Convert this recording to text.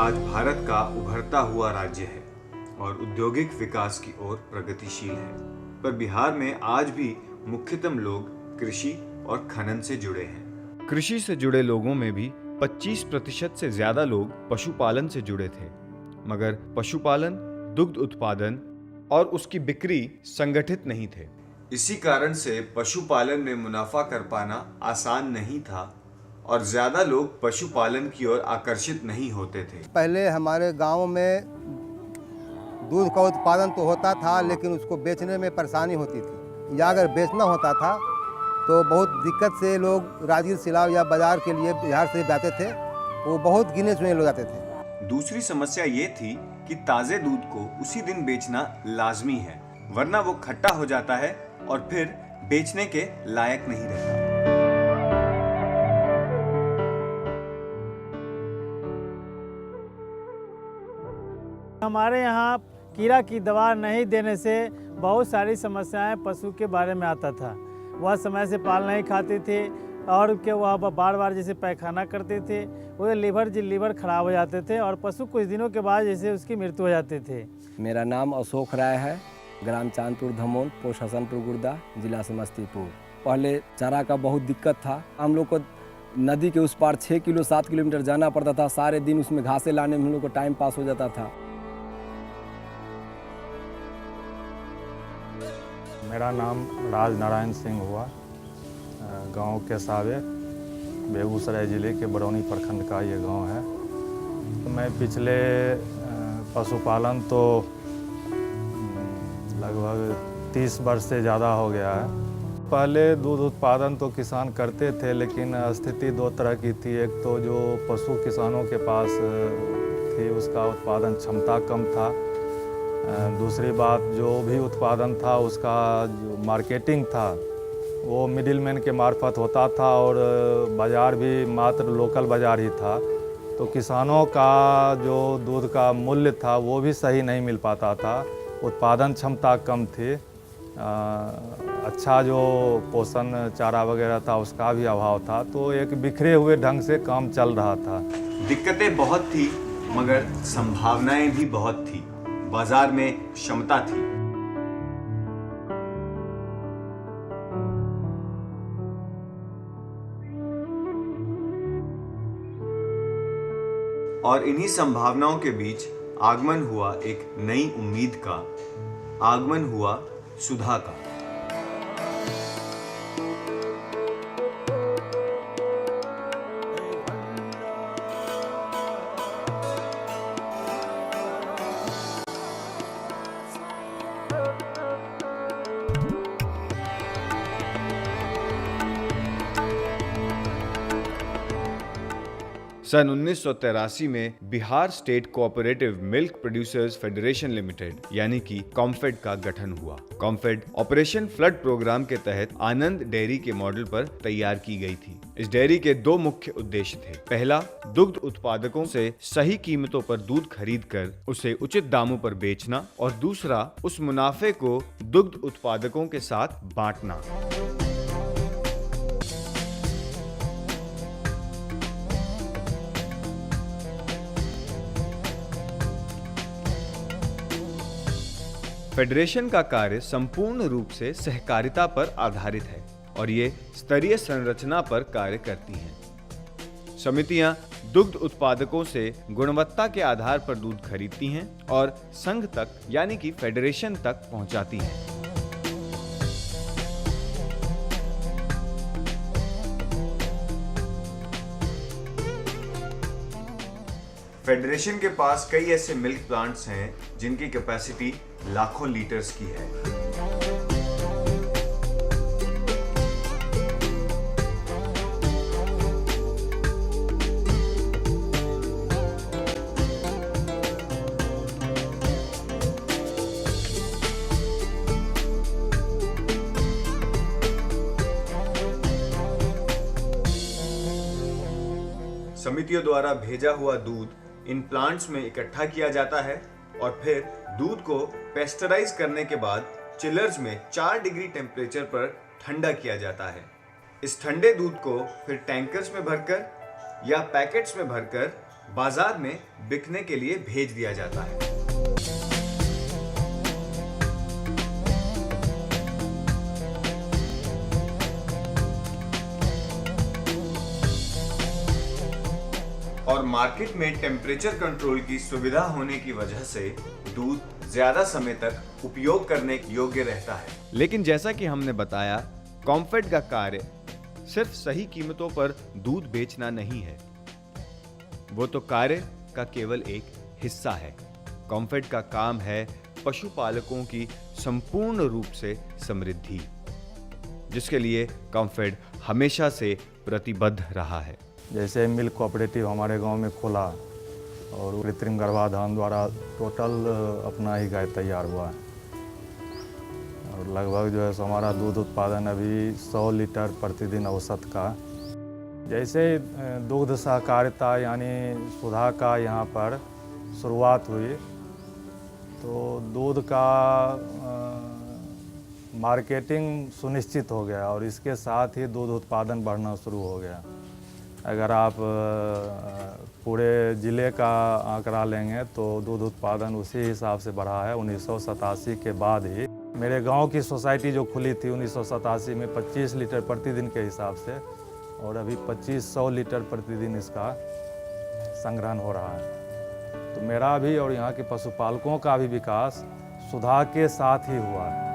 आज भारत का उभरता हुआ राज्य है और औद्योगिक विकास की ओर प्रगतिशील है, पर बिहार में आज भी मुख्यतम लोग कृषि और खनन से जुड़े हैं। कृषि से जुड़े लोगों में भी 25% से ज्यादा लोग पशुपालन से जुड़े थे, मगर पशुपालन, दुग्ध उत्पादन और उसकी बिक्री संगठित नहीं थे। इसी कारण से पशुपालन में मुनाफा कर पाना आसान नहीं था और ज्यादा लोग पशुपालन की ओर आकर्षित नहीं होते थे। पहले हमारे गांव में दूध का उत्पादन तो होता था, लेकिन उसको बेचने में परेशानी होती थी, या अगर बेचना होता था तो बहुत दिक्कत से लोग राजगीर, सिलाव या बाजार के लिए बिहार से जाते थे। वो बहुत गिने चुने लोग जाते थे। दूसरी समस्या ये थी कि ताजे दूध को उसी दिन बेचना लाजमी है, वरना वो खट्टा हो जाता है और फिर बेचने के लायक नहीं रहता। हमारे यहाँ कीड़ा की दवा नहीं देने से बहुत सारी समस्याएं पशु के बारे में आता था। वह समय से पाल नहीं खाते थे और के वह बार बार जैसे पैखाना करते थे, वो लीवर खराब हो जाते थे और पशु कुछ दिनों के बाद जैसे उसकी मृत्यु हो जाते थे। मेरा नाम अशोक राय है, ग्राम चांदपुर धमोल, पोस्ट हसनपुर गुर्दा, जिला समस्तीपुर। पहले चारा का बहुत दिक्कत था। हम लोग को नदी के उस पार 6 किलो 7 किलोमीटर जाना पड़ता था। सारे दिन उसमें घासें लाने में हम लोग को टाइम पास हो जाता था। मेरा नाम राज नारायण सिंह हुआ, गांव केसावे, बेगूसराय ज़िले के बरौनी प्रखंड का ये गांव है। तो मैं पिछले पशुपालन तो लगभग 30 वर्ष से ज़्यादा हो गया है। पहले दूध उत्पादन तो किसान करते थे, लेकिन स्थिति दो तरह की थी। एक तो जो पशु किसानों के पास थी उसका उत्पादन क्षमता कम था। दूसरी बात, जो भी उत्पादन था उसका जो मार्केटिंग था वो मिडिलमैन के मार्फत होता था और बाज़ार भी मात्र लोकल बाज़ार ही था। तो किसानों का जो दूध का मूल्य था वो भी सही नहीं मिल पाता था। उत्पादन क्षमता कम थी। अच्छा जो पोषण चारा वगैरह था उसका भी अभाव था। तो एक बिखरे हुए ढंग से काम चल रहा था। दिक्कतें बहुत थी, मगर संभावनाएं भी बहुत थी। बाजार में क्षमता थी। और इन्हीं संभावनाओं के बीच आगमन हुआ एक नई उम्मीद का, आगमन हुआ सुधा का। सन 1983 में Bihar state cooperative milk producers federation limited यानी कि कॉम्फेड का गठन हुआ। कॉम्फेड ऑपरेशन फ्लड प्रोग्राम के तहत आनंद डेयरी के मॉडल पर तैयार की गई थी। इस डेयरी के 2 मुख्य उद्देश्य थे। पहला, दुग्ध उत्पादकों से सही कीमतों पर दूध खरीदकर उसे उचित दामों पर बेचना, और दूसरा, उस मुनाफे को दुग्ध उत्पादकों के साथ बांटना। फेडरेशन का कार्य संपूर्ण रूप से सहकारिता पर आधारित है और ये स्तरीय संरचना पर कार्य करती हैं। समितियां दुग्ध उत्पादकों से गुणवत्ता के आधार पर दूध खरीदती हैं और संघ तक यानी कि फेडरेशन तक पहुंचाती हैं। फेडरेशन के पास कई ऐसे मिल्क प्लांट्स हैं जिनकी कैपेसिटी लाखों लीटर्स की है। समितियों द्वारा भेजा हुआ दूध इन प्लांट्स में इकट्ठा किया जाता है और फिर दूध को पेस्चराइज करने के बाद चिलर्स में 4 डिग्री टेम्परेचर पर ठंडा किया जाता है। इस ठंडे दूध को फिर टैंकर्स में भरकर या पैकेट्स में भरकर बाजार में बिकने के लिए भेज दिया जाता है। और मार्केट में टेम्परेचर कंट्रोल की सुविधा होने की वजह से दूध ज्यादा समय तक उपयोग करने योग्य रहता है। लेकिन जैसा कि हमने बताया, कॉम्फेड का कार्य सिर्फ सही कीमतों पर दूध बेचना नहीं है, वो तो कार्य का केवल एक हिस्सा है। कॉम्फेड का काम है पशुपालकों की संपूर्ण रूप से समृद्धि, जिसके लिए कॉम्फेड हमेशा से प्रतिबद्ध रहा है। जैसे मिल्क कोऑपरेटिव हमारे गांव में खोला और कृत्रिम गर्भाधान द्वारा टोटल अपना ही गाय तैयार हुआ है और लगभग जो है सो हमारा दूध उत्पादन अभी 100 लीटर प्रतिदिन औसत का। जैसे दुग्ध सहकारिता यानी सुधा का यहाँ पर शुरुआत हुई तो दूध का मार्केटिंग सुनिश्चित हो गया और इसके साथ ही दूध उत्पादन बढ़ना शुरू हो गया। अगर आप पूरे ज़िले का आंकड़ा लेंगे तो दूध उत्पादन उसी हिसाब से बढ़ा है। 1987 के बाद ही मेरे गांव की सोसाइटी जो खुली थी 1987 में 25 लीटर प्रतिदिन के हिसाब से, और अभी 2500 लीटर प्रतिदिन इसका संग्रहण हो रहा है। तो मेरा भी और यहाँ के पशुपालकों का भी विकास सुधा के साथ ही हुआ है।